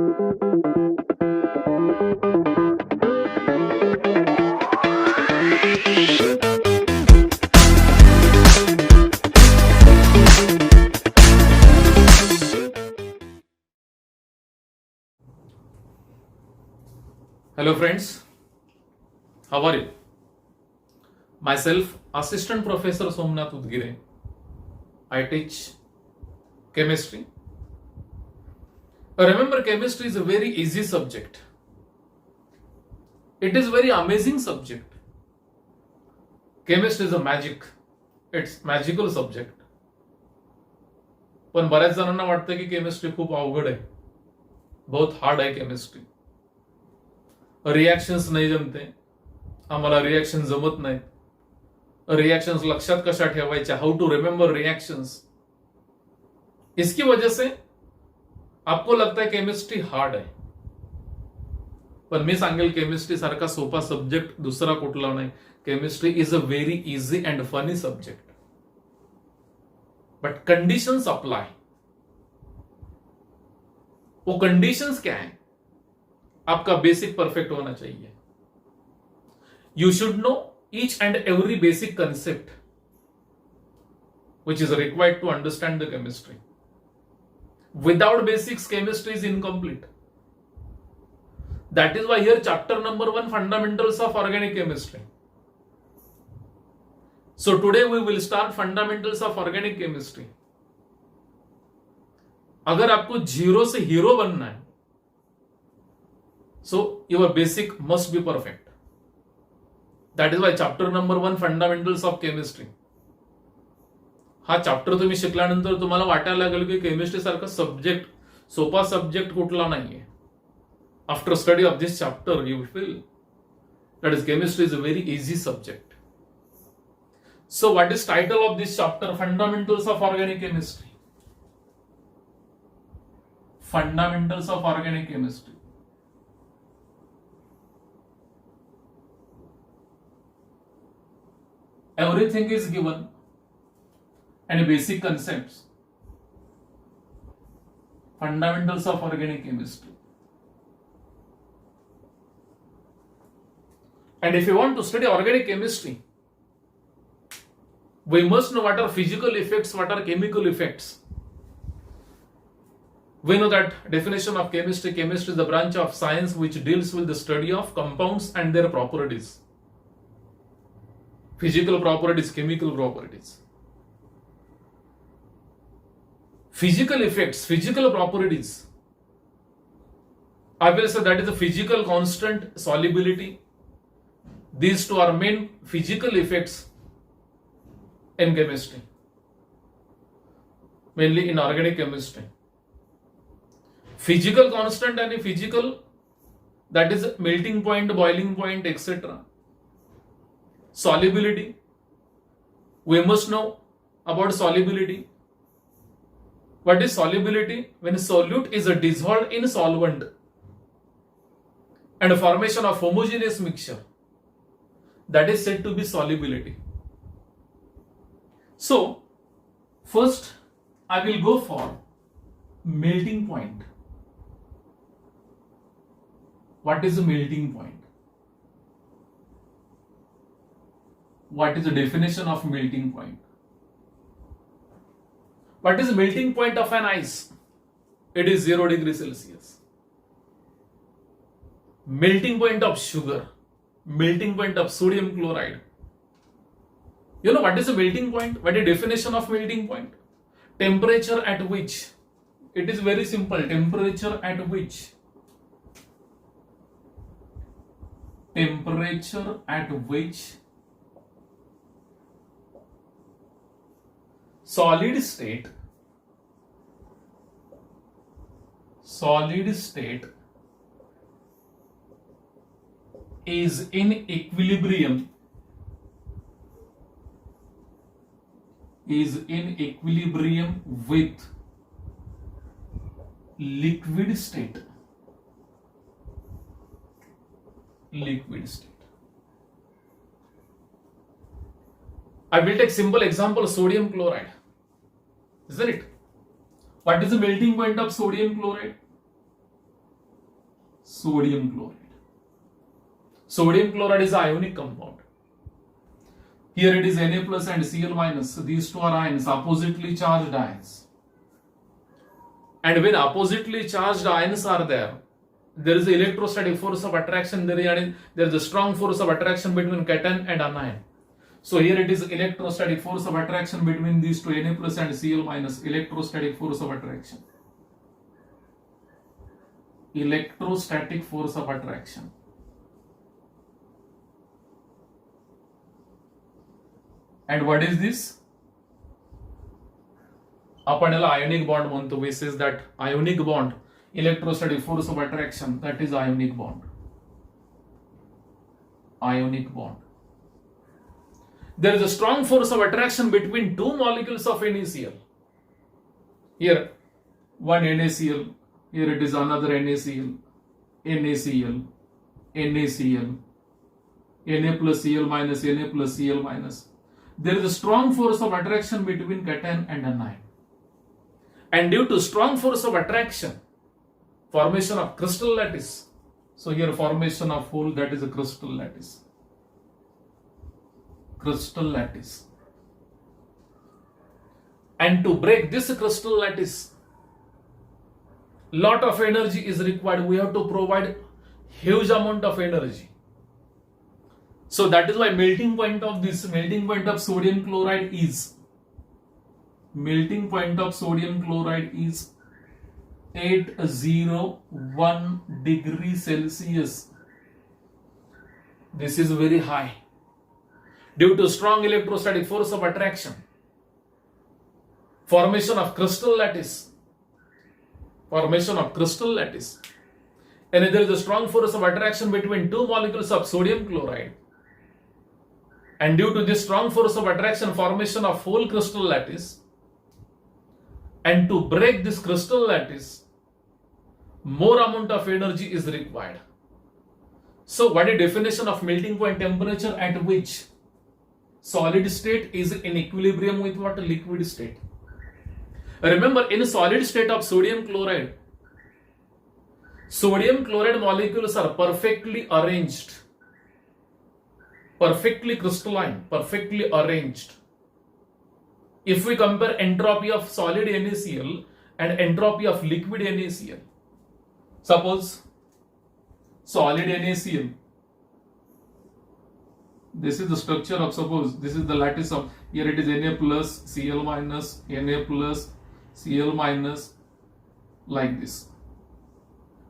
Hello friends, how are you? Myself, Assistant Professor Somnath Udgire. I teach chemistry. Remember, chemistry is a very easy subject. It is a very amazing subject. Chemistry is a magic. It's magical subject. पण बऱ्याच जणांना वाटतं की chemistry खूप अवघड आहे. बहुत hard आहे केमिस्ट्री. रिएक्शंस नाही जमते, आम्हाला रिएक्शन जमत नाहीत. रिएक्शंस लक्षात कशा ठेवायच्या, हाउ टू रिमेंबर रिएक्शंस. इसकी वजह से आपको लगता है केमिस्ट्री हार्ड है. पण मी सांगेल केमिस्ट्री सारखा सोपा सब्जेक्ट दुसरा कुठला नाही. Chemistry is a very easy and funny subject. But conditions apply. वो कंडीशंस क्या है? आपका बेसिक परफेक्ट होना चाहिए. You should know each and every basic concept which is required to understand the chemistry. Without basics, chemistry is incomplete. That is why here chapter number 1, fundamentals of organic chemistry. So today we will start fundamentals of organic chemistry. अगर आपको zero से hero बनना है, so your basic must be perfect. That is why chapter number 1, fundamentals of chemistry. हा chapter तुम्ही शिकल्यानंतर तुम्हाला वाटायला लागेल की केमिस्ट्री सारखा सब्जेक्ट, सोपा सब्जेक्ट कुठला नाहीये. After study of this chapter you feel that is chemistry is a very easy subject. So what is title of this chapter? Fundamentals of organic chemistry. Fundamentals of organic chemistry. Everything is given and basic concepts. Fundamentals of organic chemistry. And if you want to study organic chemistry, we must know what are physical effects, what are chemical effects. We know that definition of chemistry. Chemistry is the branch of science which deals with the study of compounds and their properties. Physical properties, chemical properties. Physical effects, physical properties. I will say that is the physical constant, solubility. These two are main physical effects in chemistry, mainly in organic chemistry. Physical constant and physical, that is melting point, boiling point, etc. Solubility. We must know about solubility. What is solubility? When a solute is dissolved in solvent and formation of homogeneous mixture, that is said to be solubility. So first I will go for melting point. What is a melting point? What is the definition of melting point? What is the melting point of an ice? It is 0 degrees Celsius. Melting point of sugar, melting point of sodium chloride. You know what is the melting point? What is the definition of melting point? Temperature at which, it is very simple, temperature at which solid state is in equilibrium with liquid state. I will take simple example, sodium chloride. Isn't it? What is the melting point of sodium chloride? sodium chloride. Sodium chloride is an ionic compound. Here it is Na plus and Cl minus. These two are ions, oppositely charged ions. And when oppositely charged ions are there is electrostatic force of attraction. There is a strong force of attraction between cation and anion. So here it is electrostatic force of attraction between these two, Na plus and Cl minus. Electrostatic force of attraction. Electrostatic force of attraction. And what is this? आपण याला ionic bond म्हणतो. We says that ionic bond, electrostatic force of attraction, that is ionic bond. Ionic bond. There is a strong force of attraction between two molecules of NaCl. Here, one NaCl. Here it is another NaCl. NaCl. NaCl. Na plus Cl minus. Na plus Cl minus. There is a strong force of attraction between cation and anion. And due to strong force of attraction, formation of crystal lattice. So here formation of hole, that is a crystal lattice. Crystal lattice. And to break this crystal lattice, lot of energy is required. We have to provide huge amount of energy. So that is why melting point of sodium chloride is 801 degrees Celsius. This is very high. Due to strong electrostatic force of attraction, formation of crystal lattice. And there is a strong force of attraction between two molecules of sodium chloride. And due to this strong force of attraction, formation of whole crystal lattice. And to break this crystal lattice, more amount of energy is required. So what is definition of melting point temperature at which solid state is in equilibrium with what? Liquid state. Remember, in solid state of sodium chloride molecules are perfectly arranged, perfectly crystalline, perfectly arranged. If we compare entropy of solid NaCl and entropy of liquid NaCl, suppose solid NaCl, this is the structure of, suppose this is the lattice of, here it is Na plus Cl minus, Na plus Cl minus, like this.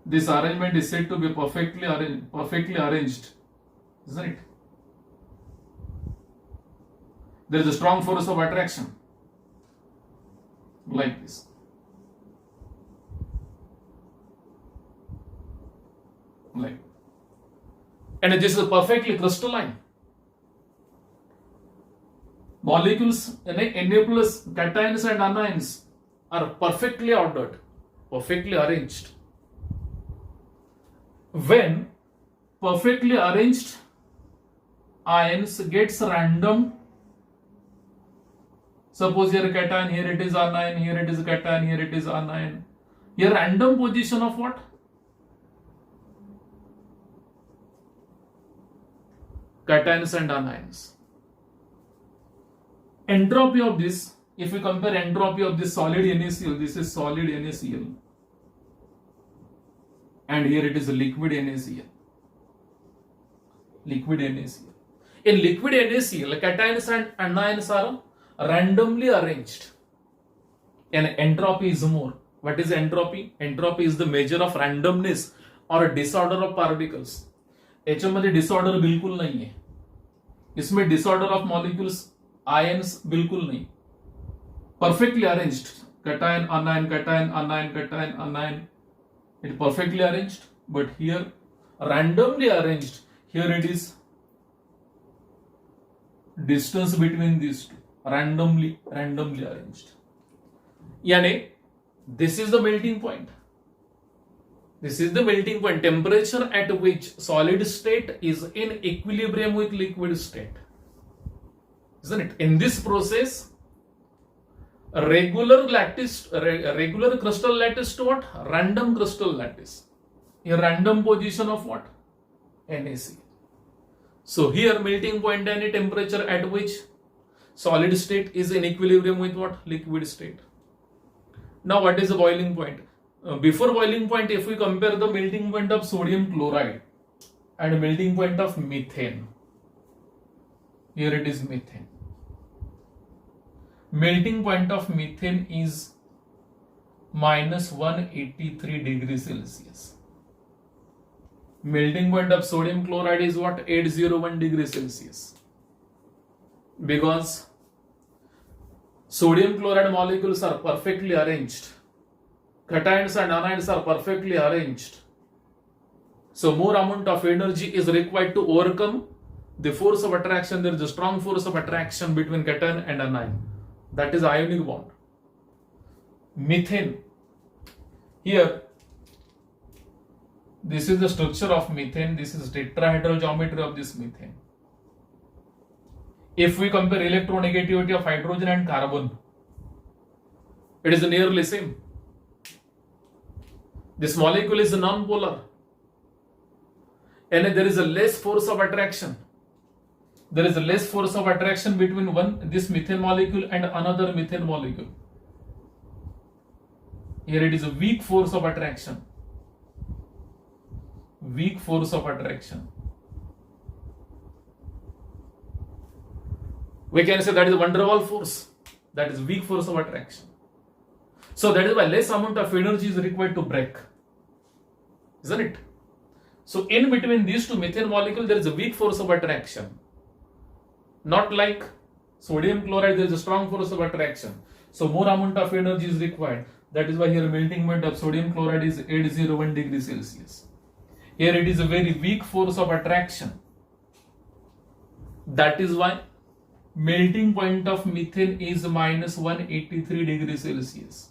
This arrangement is said to be perfectly arranged, isn't it? There is a strong force of attraction, like this. Like, and this is perfectly crystalline. Molecules, Na plus cations and anions are perfectly ordered, perfectly arranged. When perfectly arranged ions gets random, suppose here cation, here it is anion, here it is cation, here it is anion. Here random position of what? Cations and anions. Entropy of this, if we compare entropy of this solid NaCl, this is solid NaCl. And here it is a liquid NaCl. Liquid NaCl. In liquid NaCl, cations and anions are randomly arranged. And entropy is more. What is entropy? Entropy is the measure of randomness or disorder of particles. याच्यामध्ये disorder बिल्कुल नहीं है. इसमें disorder of molecules, ions बिल्कुल नहीं. Perfectly arranged. Cation, anion, cation, anion, cation, anion. It is perfectly arranged, but here randomly arranged. Here it is distance between these two, randomly arranged. Yani, this is the melting point. This is the melting point, temperature at which solid state is in equilibrium with liquid state. Isn't it? In this process, regular crystal lattice to what? Random crystal lattice. A random position of what? NaC. So here melting point and a temperature at which solid state is in equilibrium with what? Liquid state. Now what is the boiling point? Before boiling point, if we compare the melting point of sodium chloride and melting point of methane, here it is methane. Melting point of methane is minus 183 degrees Celsius. Melting point of sodium chloride is what? 801 degrees Celsius. Because sodium chloride molecules are perfectly arranged. Cations and anions are perfectly arranged. So more amount of energy is required to overcome the force of attraction. There is a strong force of attraction between cation and anion. That is ionic bond. Methane. Here, this is the structure of methane. This is tetrahedral geometry of this methane. If we compare electronegativity of hydrogen and carbon, it is nearly same. This molecule is non-polar, and there is a less force of attraction. There is a less force of attraction between this methane molecule and another methane molecule. Here it is a weak force of attraction. Weak force of attraction. We can say that is van der Waals force. That is weak force of attraction. So that is why less amount of energy is required to break. Isn't it? So in between these two methane molecules, there is a weak force of attraction. Not like sodium chloride, there is a strong force of attraction. So more amount of energy is required. That is why here melting point of sodium chloride is 801 degrees Celsius. Here it is a very weak force of attraction. That is why melting point of methane is minus 183 degrees Celsius.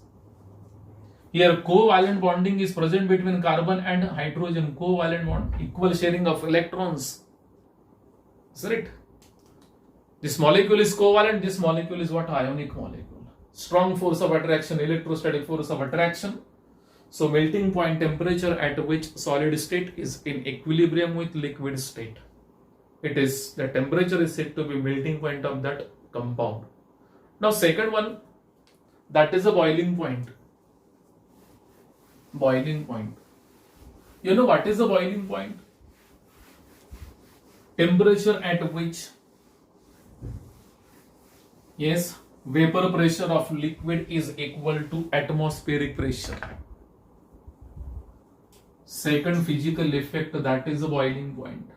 Here covalent bonding is present between carbon and hydrogen. Covalent bond, equal sharing of electrons. Is it? This molecule is covalent. This molecule is what? Ionic molecule. Strong force of attraction, electrostatic force of attraction. So melting point temperature at which solid state is in equilibrium with liquid state. It is, the temperature is said to be melting point of that compound. Now second one, that is the boiling point. Boiling point. You know what is the boiling point? Temperature at which, yes, vapor pressure of liquid is equal to atmospheric pressure. Second physical effect, that is the boiling point.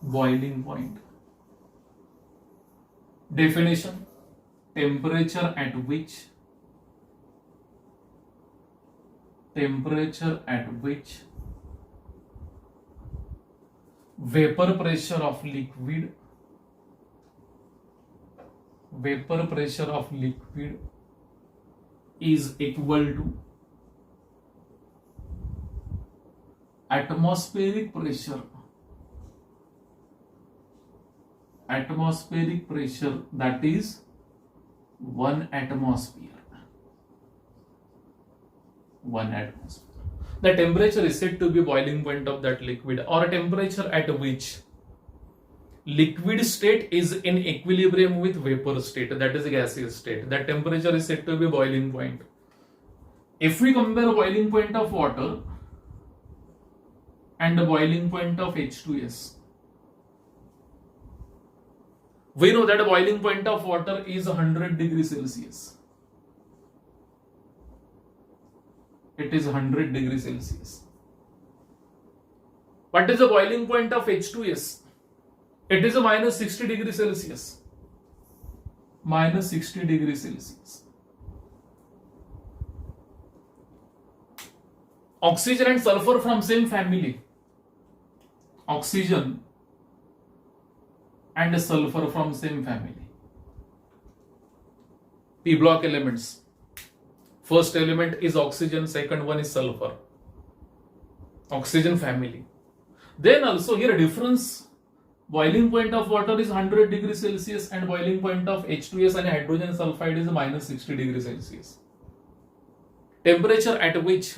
Boiling point. Definition: temperature at which vapor pressure of liquid is equal to atmospheric pressure that is 1 atmosphere. 1 atmosphere. The temperature is said to be boiling point of that liquid, or a temperature at which liquid state is in equilibrium with vapor state, that is gaseous state. That temperature is said to be boiling point. If we compare boiling point of water and the boiling point of H2S, we know that the boiling point of water is 100 degrees Celsius. It is 100 degrees Celsius. What is the boiling point of H2S? It is a minus 60 degrees Celsius. Minus 60 degrees Celsius. Oxygen and sulfur from same family. Oxygen and sulfur from same family. P block elements. First element is oxygen, second one is sulfur. Oxygen family. Then also here difference, boiling point of water is 100 degrees Celsius and boiling point of H2S and hydrogen sulfide is minus 60 degrees Celsius. temperature at which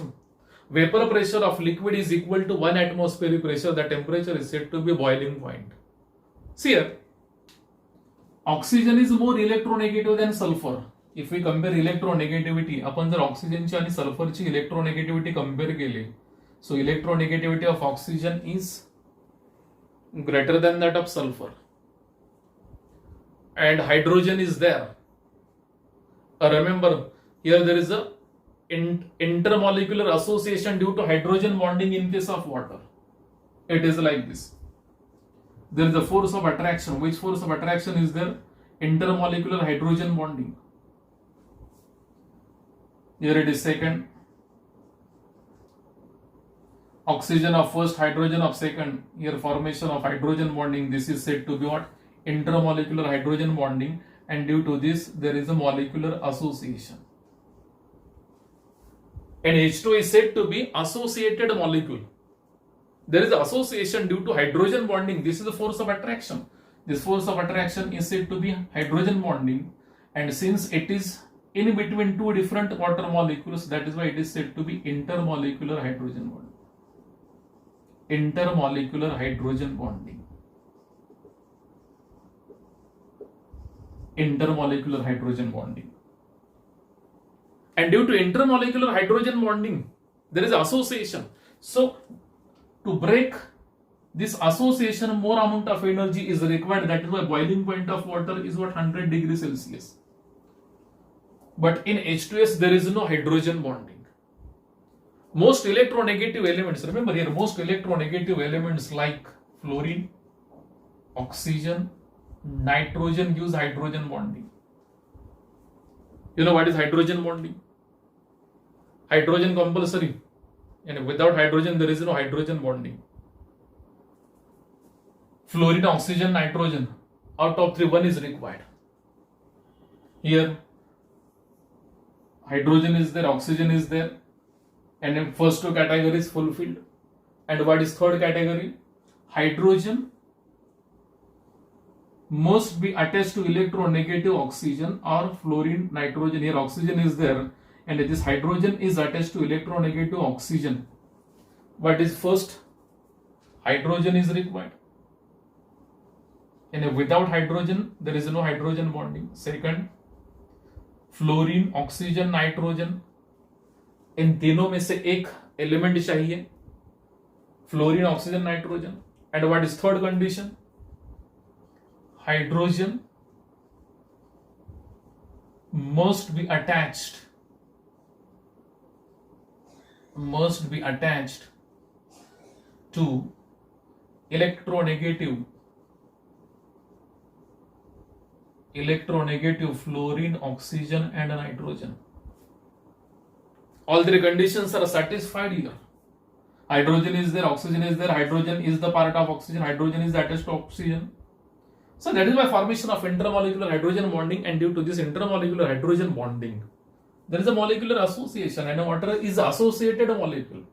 vapor pressure of liquid is equal to 1 atmospheric pressure, the temperature is said to be boiling point. See here, oxygen is more electronegative than sulfur. If we compare electronegativity, आपण जर ऑक्सिजनची आणि सल्फरची electronegativity compare केली, so electronegativity of oxygen is greater than that of sulfur, and hydrogen is there. Remember, here there is a intermolecular association due to hydrogen bonding in case of water. It is like this. There is a force of attraction. Which force of attraction is there? Intermolecular hydrogen bonding. Here it is second. Oxygen of first, hydrogen of second. Here formation of hydrogen bonding. This is said to be what? Intermolecular hydrogen bonding, and due to this there is a molecular association. And H2 is said to be associated molecule. There is association due to hydrogen bonding. This is the force of attraction. This force of attraction is said to be hydrogen bonding, and since it is in between two different water molecules, that is why it is said to be intermolecular hydrogen bonding. Intermolecular hydrogen bonding. Intermolecular hydrogen bonding. And due to intermolecular hydrogen bonding, there is association. So, to break this association, more amount of energy is required. That is why boiling point of water is what? 100 degrees Celsius. But in H2S, there is no hydrogen bonding. Most electronegative elements, remember here, most electronegative elements like fluorine, oxygen, nitrogen gives hydrogen bonding. You know what is hydrogen bonding? Hydrogen compulsory. And without hydrogen, there is no hydrogen bonding. Fluorine, oxygen, nitrogen. Out of three, one is required. Here, hydrogen is there, oxygen is there, and then first two categories fulfilled. And what is third category? Hydrogen must be attached to electronegative oxygen or fluorine, nitrogen. Here oxygen is there, and this hydrogen is attached to electronegative oxygen. What is first? Hydrogen is required. And without hydrogen, there is no hydrogen bonding. Second, fluorine, oxygen, nitrogen, इन तीनों में से एक element चाहिए, fluorine, oxygen, nitrogen. And what is third condition? Hydrogen must be attached to electronegative fluorine, oxygen and nitrogen. All three conditions are satisfied here. Hydrogen is there, oxygen is there, hydrogen is the part of oxygen, hydrogen is attached to oxygen. So that is why formation of intermolecular hydrogen bonding, and due to this intermolecular hydrogen bonding, there is a molecular association, and water is associated molecule.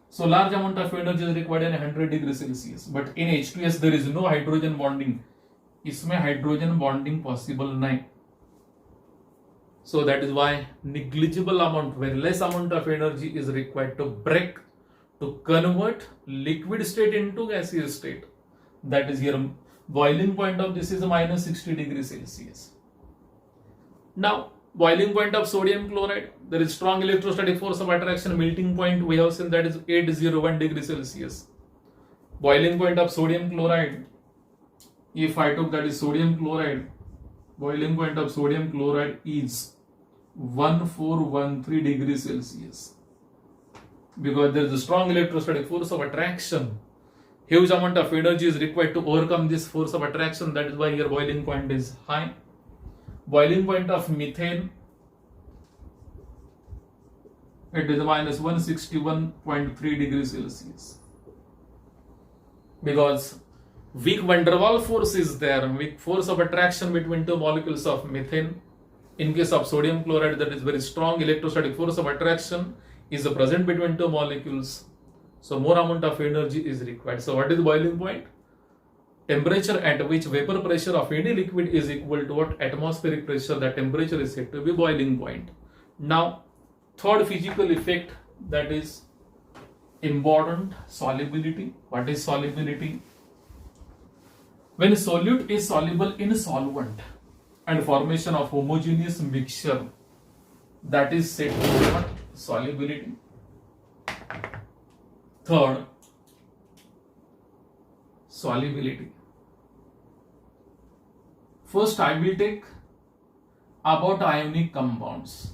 So large amount of energy is required in 100 degrees Celsius. But in H2S there is no hydrogen bonding. इसमें hydrogen bonding possible नहीं. So that is why negligible amount, very less amount of energy is required to break, to convert liquid state into gaseous state. That is here. Boiling point of this is minus 60 degrees Celsius. Now, boiling point of sodium chloride, there is strong electrostatic force of attraction. Melting point we have seen, that is 801 degrees Celsius. Boiling point of sodium chloride, if I took that is sodium chloride, boiling point of sodium chloride is 1413 degrees Celsius. Because there is a strong electrostatic force of attraction. Huge amount of energy is required to overcome this force of attraction. That is why here boiling point is high. Boiling point of methane, it is minus 161.3 degrees Celsius. Because weak van der Waals force is there, weak force of attraction between two molecules of methane. In case of sodium chloride, that is very strong electrostatic force of attraction is present between two molecules. So more amount of energy is required. So what is the boiling point? Temperature at which vapor pressure of any liquid is equal to what? Atmospheric pressure. That temperature is said to be boiling point. Now, third physical effect that is important, solubility. What is solubility? When solute is soluble in solvent and formation of homogeneous mixture, that is said to be what? Solubility. Third, solubility. First, I will take about ionic compounds.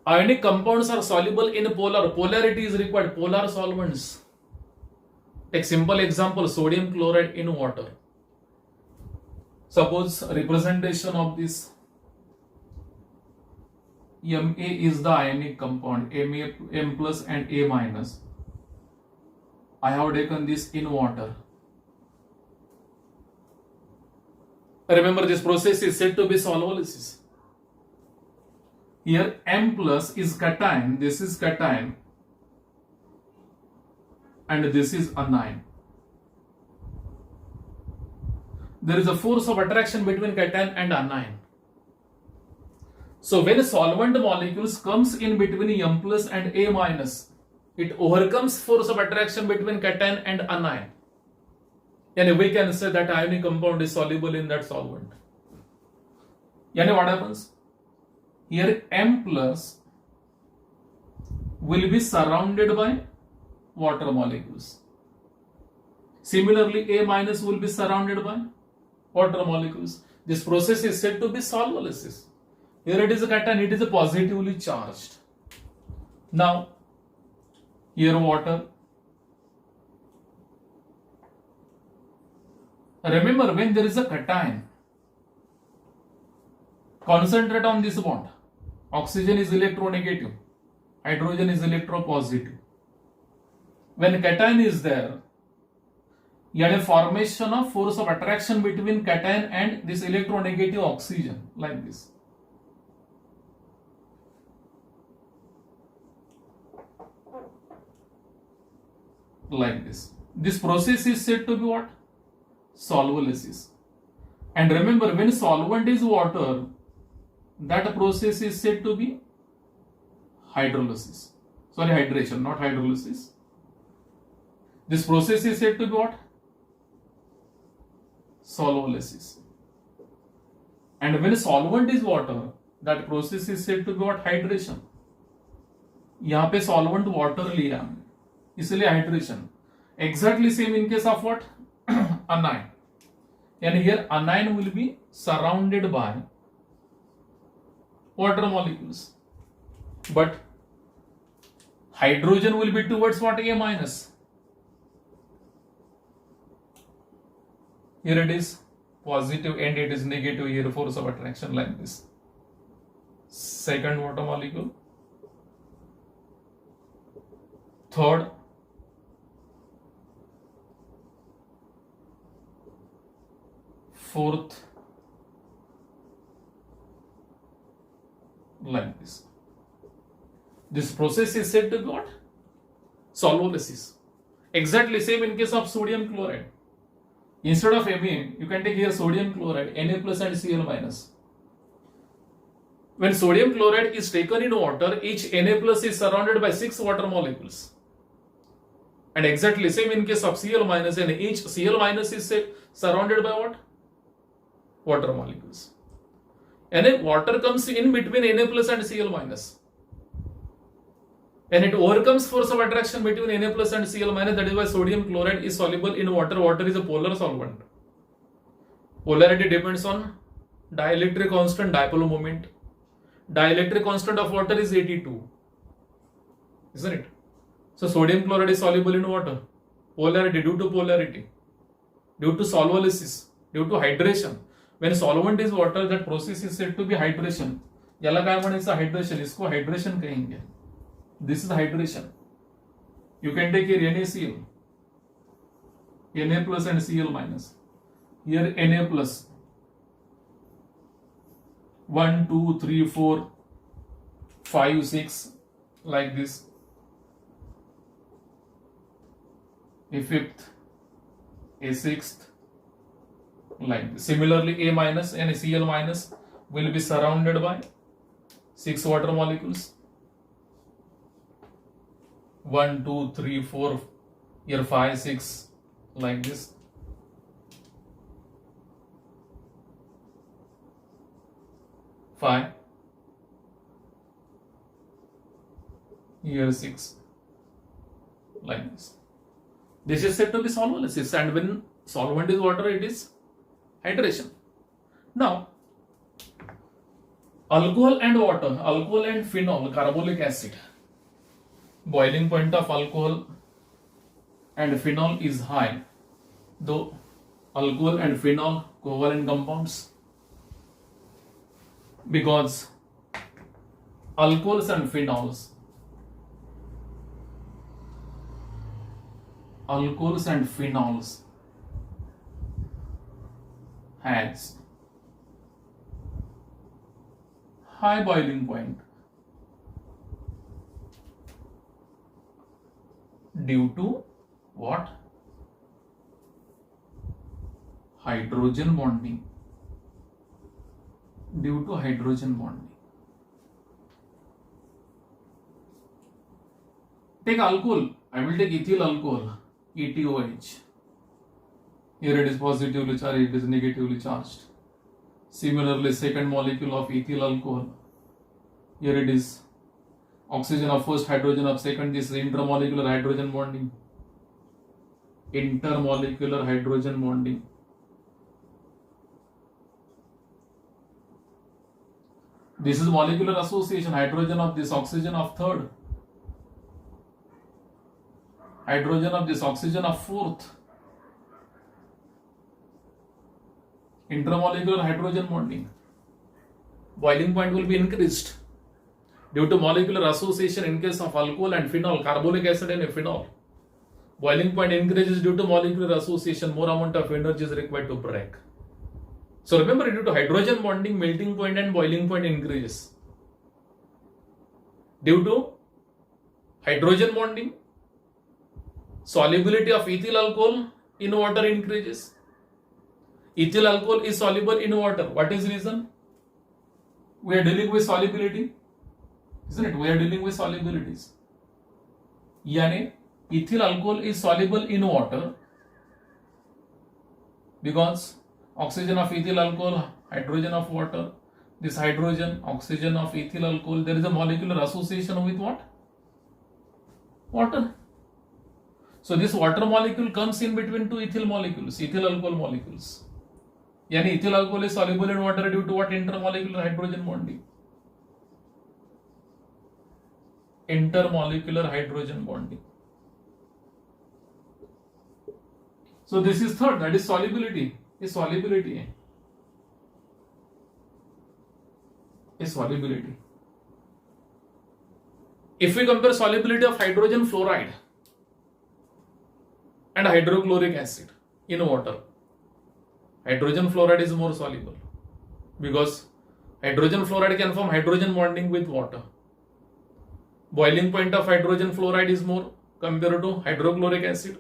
Ionic compounds are soluble in polar. Polarity is required. Polar solvents. Take simple example, sodium chloride in water. Suppose representation of this Ma is the ionic compound, M plus and A minus. I have taken this in water. Remember, this process is said to be solubilisis. Here M plus is cation, this is cation, and this is anion. There is a force of attraction between cation and anion. So when solvent molecules comes in between M plus and A minus, it overcomes force of attraction between cation and anion. And we can say that ionic compound is soluble in that solvent. Yani what happens? Here M plus will be surrounded by water molecules. Similarly, A minus will be surrounded by water molecules. This process is said to be solubilisis. Here it is a cation, it is a positively charged. Now, here water. Remember, when there is a cation, concentrate on this bond. Oxygen is electronegative, hydrogen is electropositive. When cation is there, you have a formation of force of attraction between cation and this electronegative oxygen, like this. Like this. This process is said to be what? Solubilisis. And remember, when solvent is water, that process is said to be hydrolysis. Sorry, hydration, not hydrolysis. This process is said to be what? Solubilisis. And when solvent is water, that process is said to be what? Hydration. यहाँ पे solvent water लिया इसलिए hydration. Exactly same in case of what? Anion. And here anion will be surrounded by water molecules. But hydrogen will be towards what? A minus. Here it is positive and it is negative. Here force of attraction like this. Second water molecule. Third. Fourth. Like this. This process is said to be what? Solubilisis. Exactly same in case of sodium chloride. Instead of Ma, you can take here sodium chloride, Na plus and Cl minus. When sodium chloride is taken in water, each Na plus is surrounded by 6 water molecules. And exactly same in case of Cl minus, and each Cl minus is surrounded by what? Water molecules. And then water comes in between Na plus and Cl minus. And it overcomes force of attraction between Na plus and Cl minus. That is why sodium chloride is soluble in water. Water is a polar solvent. Polarity depends on dielectric constant, dipole moment. Dielectric constant of water is 82. Isn't it? So sodium chloride is soluble in water. Polarity, due to polarity, due to solubilisis, due to hydration. When solvent is water, that process is said to be hydration. याला काय म्हणायचं? Hydration. इसको hydration कहेंगे. This is hydration. You can take here NaCl, Na plus and Cl minus. Here Na plus. 1, 2, 3, 4, 5, 6, like this. A fifth, a sixth, like this. Similarly, A minus and Cl minus. will be surrounded by 6 water molecules. 1, 2, 3, 4, here 5, 6, like this. Five, here 6, like this. This is said to be solvolysis, and when solvent is water, it is hydration. Now, alcohol and water, alcohol and phenol, carbolic acid. Boiling point of alcohol and phenol is high, though alcohol and phenol covalent compounds, because alcohols and phenols has high boiling point due to what? Hydrogen bonding. Due to hydrogen bonding. Take alcohol. I will take ethyl alcohol, ETOH. Here it is positively charged, it is negatively charged. Similarly, second molecule of ethyl alcohol. Here it is oxygen of first, hydrogen of second. This is intermolecular hydrogen bonding. Intermolecular hydrogen bonding. This is molecular association, hydrogen of this, oxygen of third. Hydrogen of this, oxygen of fourth. Intermolecular hydrogen bonding. Boiling point will be increased due to molecular association in case of alcohol and phenol, carbolic acid and phenol. Boiling point increases due to molecular association, more amount of energy is required to break. So remember, due to hydrogen bonding, melting point and boiling point increases. Due to hydrogen bonding, solubility of ethyl alcohol in water increases. Ethyl alcohol is soluble in water. What is the reason? We are dealing with solubility, isn't it? We are dealing with solubilities. Yani, ethyl alcohol is soluble in water because oxygen of ethyl alcohol, hydrogen of water. This hydrogen, oxygen of ethyl alcohol, there is a molecular association with what? Water. So this water molecule comes in between two ethyl molecules, ethyl alcohol molecules. Yani ethyl alcohol is soluble in water due to what? Intermolecular hydrogen bonding. Intermolecular hydrogen bonding. So this is third, that is solubility. Is solubility. Is solubility. If we compare solubility of hydrogen fluoride and hydrochloric acid in water, hydrogen fluoride is more soluble because hydrogen fluoride can form hydrogen bonding with water. Boiling point of hydrogen fluoride is more compared to hydrochloric acid.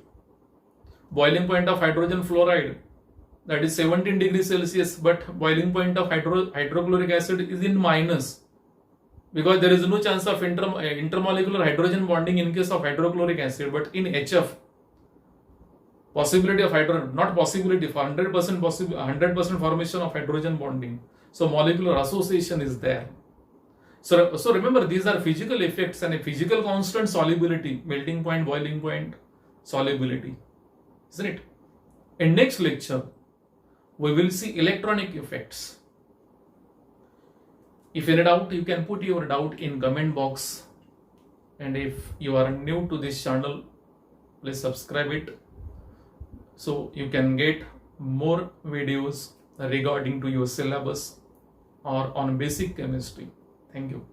Boiling point of hydrogen fluoride, that is 17 degrees Celsius, but boiling point of hydrochloric acid is in minus because there is no chance of intermolecular hydrogen bonding in case of hydrochloric acid, but in HF, possibility of hydrogen, not possibility, for 100% possible, 100% formation of hydrogen bonding. So molecular association is there. So remember, these are physical effects and a physical constant: solubility, melting point, boiling point, solubility, isn't it? In next lecture, we will see electronic effects. If any doubt, you can put your doubt in comment box. And if you are new to this channel, please subscribe it so you can get more videos regarding to your syllabus or on basic chemistry. Thank you.